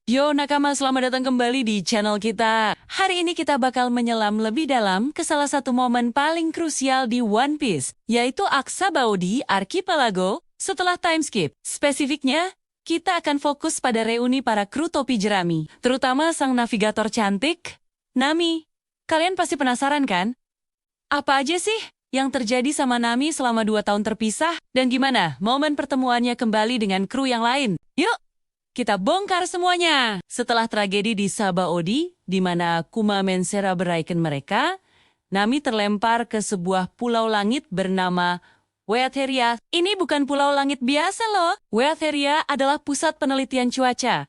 Yo nakama, selamat datang kembali di channel kita. Hari ini kita bakal menyelam lebih dalam ke salah satu momen paling krusial di One Piece, yaitu Aksabaody Archipelago setelah time skip. Spesifiknya, kita akan fokus pada reuni para kru topi jerami, terutama sang navigator cantik, Nami. Kalian pasti penasaran kan? Apa aja sih yang terjadi sama Nami selama 2 tahun terpisah? Dan gimana momen pertemuannya kembali dengan kru yang lain? Yuk! Kita bongkar semuanya. Setelah tragedi di Sabaody, di mana Kuma Mensera beraikan mereka, Nami terlempar ke sebuah pulau langit bernama Wea-Theria. Ini bukan pulau langit biasa loh. Wea-Theria adalah pusat penelitian cuaca,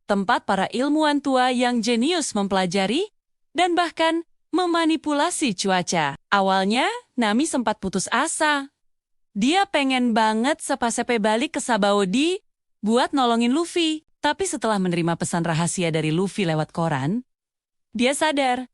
tempat para ilmuwan tua yang jenius mempelajari dan bahkan memanipulasi cuaca. Awalnya, Nami sempat putus asa. Dia pengen banget sepa-sepe balik ke Sabaody buat nolongin Luffy. Tapi setelah menerima pesan rahasia dari Luffy lewat koran, dia sadar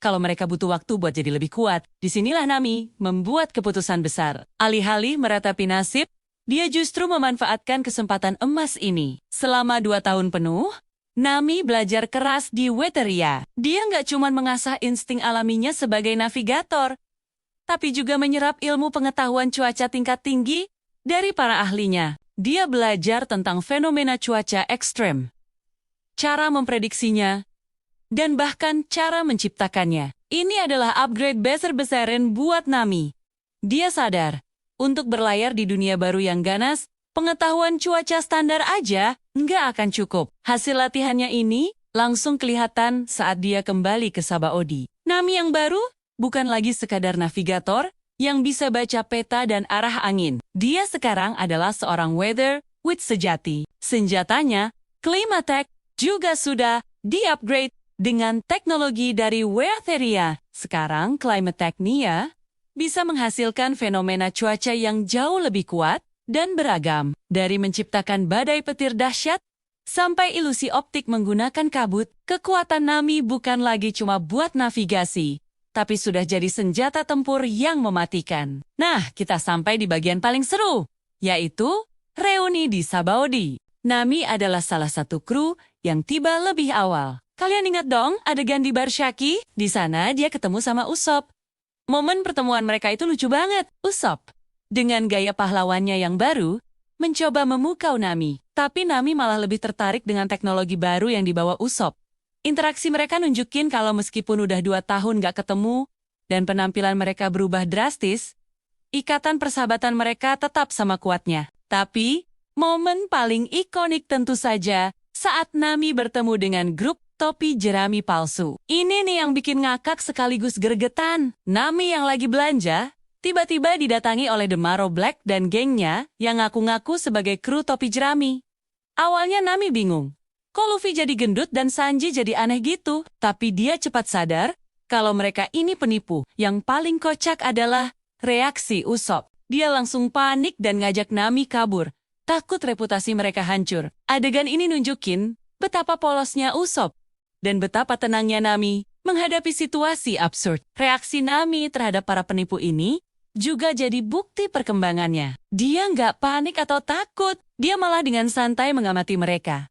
kalau mereka butuh waktu buat jadi lebih kuat. Disinilah Nami membuat keputusan besar. Alih-alih meratapi nasib, dia justru memanfaatkan kesempatan emas ini. Selama 2 tahun penuh, Nami belajar keras di Wea-Theria. Dia nggak cuma mengasah insting alaminya sebagai navigator, tapi juga menyerap ilmu pengetahuan cuaca tingkat tinggi dari para ahlinya. Dia belajar tentang fenomena cuaca ekstrem, cara memprediksinya, dan bahkan cara menciptakannya. Ini adalah upgrade besar-besaran buat Nami. Dia sadar, untuk berlayar di dunia baru yang ganas, pengetahuan cuaca standar aja nggak akan cukup. Hasil latihannya ini langsung kelihatan saat dia kembali ke Sabaody. Nami yang baru bukan lagi sekadar navigator yang bisa baca peta dan arah angin. Dia sekarang adalah seorang weather witch sejati. Senjatanya, Climatech, juga sudah di-upgrade dengan teknologi dari Wea-Theria. Sekarang Climatech Nia bisa menghasilkan fenomena cuaca yang jauh lebih kuat dan beragam. Dari menciptakan badai petir dahsyat sampai ilusi optik menggunakan kabut, kekuatan Nami bukan lagi cuma buat navigasi, tapi sudah jadi senjata tempur yang mematikan. Nah, kita sampai di bagian paling seru, yaitu reuni di Sabaody. Nami adalah salah satu kru yang tiba lebih awal. Kalian ingat dong adegan di Bar Shaki? Di sana dia ketemu sama Usopp. Momen pertemuan mereka itu lucu banget. Usopp, dengan gaya pahlawannya yang baru, mencoba memukau Nami. Tapi Nami malah lebih tertarik dengan teknologi baru yang dibawa Usopp. Interaksi mereka nunjukin kalau meskipun udah 2 tahun gak ketemu, dan penampilan mereka berubah drastis, ikatan persahabatan mereka tetap sama kuatnya. Tapi, momen paling ikonik tentu saja saat Nami bertemu dengan grup topi jerami palsu. Ini nih yang bikin ngakak sekaligus gregetan. Nami yang lagi belanja, tiba-tiba didatangi oleh Demaro Black dan gengnya yang ngaku-ngaku sebagai kru topi jerami. Awalnya Nami bingung. Kok Luffy jadi gendut dan Sanji jadi aneh gitu? Tapi dia cepat sadar kalau mereka ini penipu. Yang paling kocak adalah reaksi Usopp. Dia langsung panik dan ngajak Nami kabur. Takut reputasi mereka hancur. Adegan ini nunjukin betapa polosnya Usopp dan betapa tenangnya Nami menghadapi situasi absurd. Reaksi Nami terhadap para penipu ini juga jadi bukti perkembangannya. Dia nggak panik atau takut. Dia malah dengan santai mengamati mereka.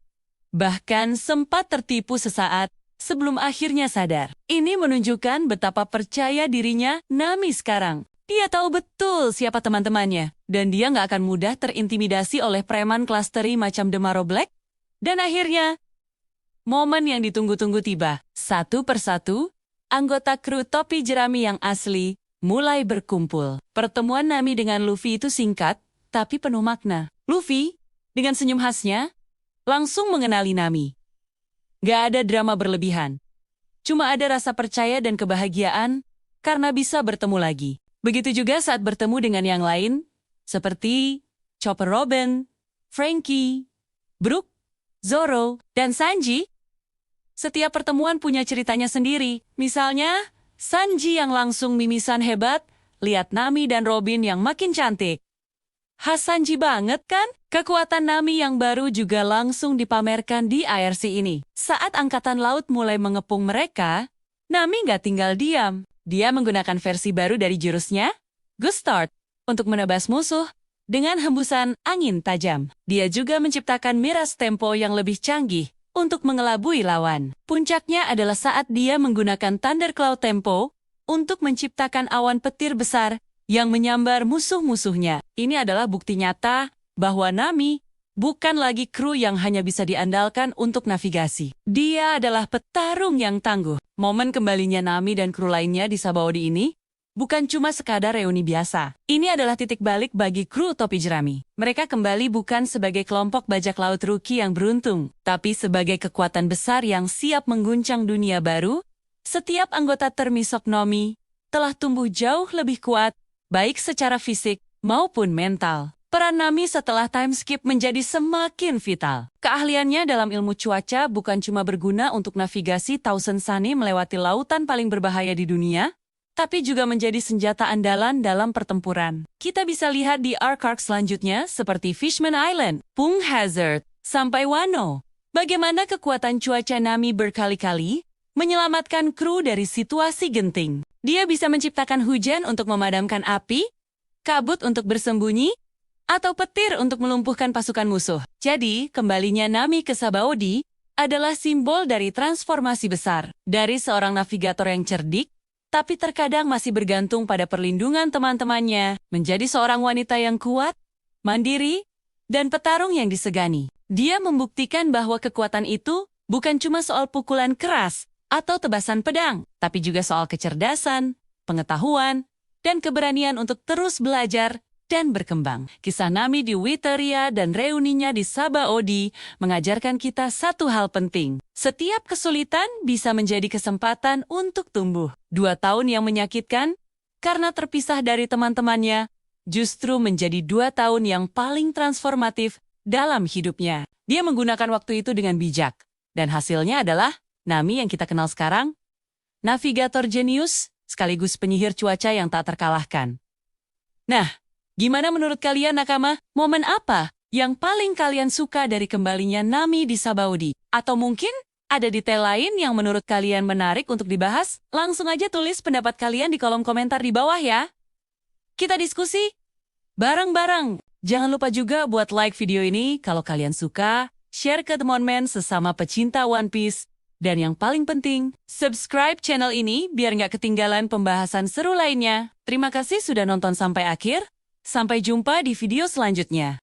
Bahkan sempat tertipu sesaat sebelum akhirnya sadar. Ini menunjukkan betapa percaya dirinya Nami sekarang. Dia tahu betul siapa teman-temannya, dan dia nggak akan mudah terintimidasi oleh preman kelas teri macam Demaro Black. Dan akhirnya, momen yang ditunggu-tunggu tiba. Satu persatu, anggota kru topi jerami yang asli mulai berkumpul. Pertemuan Nami dengan Luffy itu singkat, tapi penuh makna. Luffy, dengan senyum khasnya, langsung mengenali Nami. Gak ada drama berlebihan. Cuma ada rasa percaya dan kebahagiaan karena bisa bertemu lagi. Begitu juga saat bertemu dengan yang lain, seperti Chopper Robin, Franky, Brook, Zoro, dan Sanji. Setiap pertemuan punya ceritanya sendiri. Misalnya, Sanji yang langsung mimisan hebat, lihat Nami dan Robin yang makin cantik. Khas Sanji banget kan? Kekuatan Nami yang baru juga langsung dipamerkan di IRC ini. Saat angkatan laut mulai mengepung mereka, Nami nggak tinggal diam. Dia menggunakan versi baru dari jurusnya, Ghost Start, untuk menebas musuh dengan hembusan angin tajam. Dia juga menciptakan miras tempo yang lebih canggih untuk mengelabui lawan. Puncaknya adalah saat dia menggunakan Thundercloud Tempo untuk menciptakan awan petir besar yang menyambar musuh-musuhnya. Ini adalah bukti nyata bahwa Nami bukan lagi kru yang hanya bisa diandalkan untuk navigasi. Dia adalah petarung yang tangguh. Momen kembalinya Nami dan kru lainnya di Sabaody ini bukan cuma sekadar reuni biasa. Ini adalah titik balik bagi kru topi jerami. Mereka kembali bukan sebagai kelompok bajak laut rookie yang beruntung, tapi sebagai kekuatan besar yang siap mengguncang dunia baru. Setiap anggota termisok Nami telah tumbuh jauh lebih kuat, baik secara fisik maupun mental. Peran Nami setelah time skip menjadi semakin vital. Keahliannya dalam ilmu cuaca bukan cuma berguna untuk navigasi Thousand Sunny melewati lautan paling berbahaya di dunia, tapi juga menjadi senjata andalan dalam pertempuran. Kita bisa lihat di arc selanjutnya seperti Fishman Island, Pung Hazard, sampai Wano. Bagaimana kekuatan cuaca Nami berkali-kali menyelamatkan kru dari situasi genting. Dia bisa menciptakan hujan untuk memadamkan api, kabut untuk bersembunyi, atau petir untuk melumpuhkan pasukan musuh. Jadi, kembalinya Nami ke Sabaody adalah simbol dari transformasi besar. Dari seorang navigator yang cerdik, tapi terkadang masih bergantung pada perlindungan teman-temannya, menjadi seorang wanita yang kuat, mandiri, dan petarung yang disegani. Dia membuktikan bahwa kekuatan itu bukan cuma soal pukulan keras atau tebasan pedang, tapi juga soal kecerdasan, pengetahuan, dan keberanian untuk terus belajar dan berkembang. Kisah Nami di Witeria dan reuninya di Sabaody mengajarkan kita satu hal penting. Setiap kesulitan bisa menjadi kesempatan untuk tumbuh. 2 tahun yang menyakitkan karena terpisah dari teman-temannya justru menjadi 2 tahun yang paling transformatif dalam hidupnya. Dia menggunakan waktu itu dengan bijak. Dan hasilnya adalah Nami yang kita kenal sekarang, navigator jenius sekaligus penyihir cuaca yang tak terkalahkan. Nah, gimana menurut kalian nakama? Momen apa yang paling kalian suka dari kembalinya Nami di Sabaody? Atau mungkin ada detail lain yang menurut kalian menarik untuk dibahas? Langsung aja tulis pendapat kalian di kolom komentar di bawah ya. Kita diskusi bareng-bareng. Jangan lupa juga buat like video ini kalau kalian suka, share ke teman-teman sesama pecinta One Piece. Dan yang paling penting, subscribe channel ini biar nggak ketinggalan pembahasan seru lainnya. Terima kasih sudah nonton sampai akhir. Sampai jumpa di video selanjutnya.